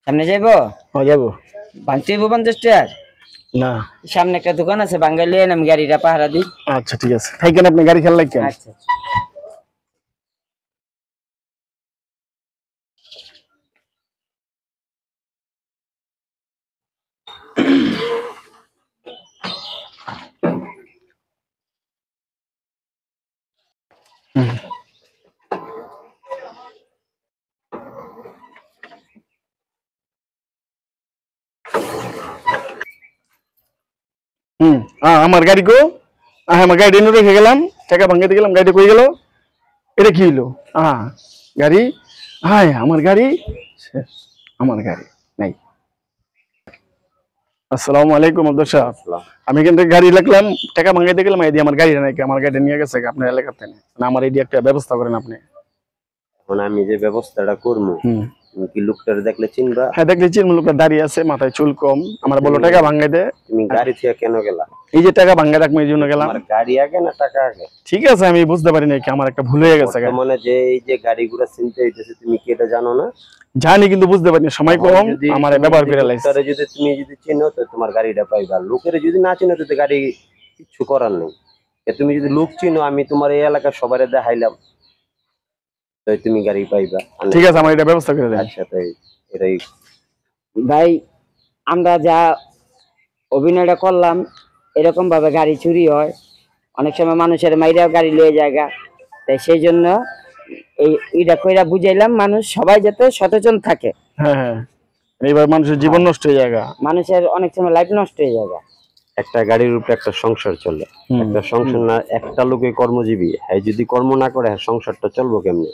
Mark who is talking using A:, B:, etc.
A: সামনে যাইবো?
B: হ্যাঁ যাবো।
A: ভাঙতে হইব 50 টাকার?
B: না
A: সামনে একটা দোকান আছে, বাঙালি আমি গাড়িটা পাহারা দিই।
B: আচ্ছা ঠিক আছে, থাকেন আপনি গাড়ি খেয়াল রাখেন।
A: আচ্ছা।
B: আমার গাড়ি কো? আমার গাড়ি এনে রেখে গেলাম, টাকা ভাঙাইতে গেলাম, গাড়িটা কই গেল? এটা কি হইলো? গাড়ি, হ্যাঁ আমার গাড়ি, আমার গাড়ি নাই। আসসালামু আলাইকুম আব্দুল সাহেব। আমি কিন্তু গাড়ি লাগলাম, টাকা ভাঙাইতে গেলাম, এই দিয়ে আমার গাড়িটা নাই, আমার গাড়িটা নিয়ে গেছে আপনার এলাকাতে। না আমার এই দিয়ে একটা ব্যবস্থা করেন আপনি।
C: এখন আমি যে ব্যবস্থাটা করবো, তুমি কি লোকটার দেখলে চিনবা?
B: হ্যাঁ দেখলে চিনবো, লোকটা দাঁড়িয়ে আছে, মাথায় চুল কম। আমার বলো টাকা ভাঙাই দে।
C: তুমি গাড়ি থেকে কেন গেলা?
B: এই যে টাকা ভাঙাই রাখবো এই জন্য গেলাম।
C: গাড়ি আগে না টাকা আগে?
B: ঠিক আছে আমি বুঝতে পারি না, আমার একটা ভুল হয়ে গেছে।
C: মানে যে এই যে গাড়িগুলো চিনতে হইতেছে, তুমি কি এটা জানো না?
B: জানি কিন্তু বুঝতে পারি না, সময় কম, আমার ব্যবহার করে লাইছে।
C: যদি তুমি যদি চিনো তো তোমার গাড়িটা পাইবা, লোকের যদি না চিনো তো গাড়ি কিছু করার নেই। তুমি যদি লোক চিনো, আমি তোমার এই এলাকার সবারে দেখাইলাম, তো তুমি গাড়ি পাইবা।
B: ঠিক আছে আমার এটা ব্যবস্থা করে দেন।
C: আচ্ছা তাই এটাই
A: ভাই, আমরা যা অভিনয়টা করলাম, এরকম ভাবে গাড়ি চুরি হয়, অনেক সময় মানুষের মাইরাও গাড়ি লয়ে জায়গা, তাই সেই জন্য এইটা কইরা বুঝাইলাম, মানুষ সবাই যাতে সচেতন থাকে।
B: হ্যাঁ এইবার মানুষের জীবন নষ্ট হয়ে যায়,
A: মানুষের অনেক সময় লাইফ নষ্ট হয়ে যায়।
C: একটা গাড়ির উপরে একটা সংসার চলে, একটা সংসার না, একটা লোকে কর্মজীবী, হ্যাঁ যদি কর্ম না করে সংসারটা চলবো কেমনে?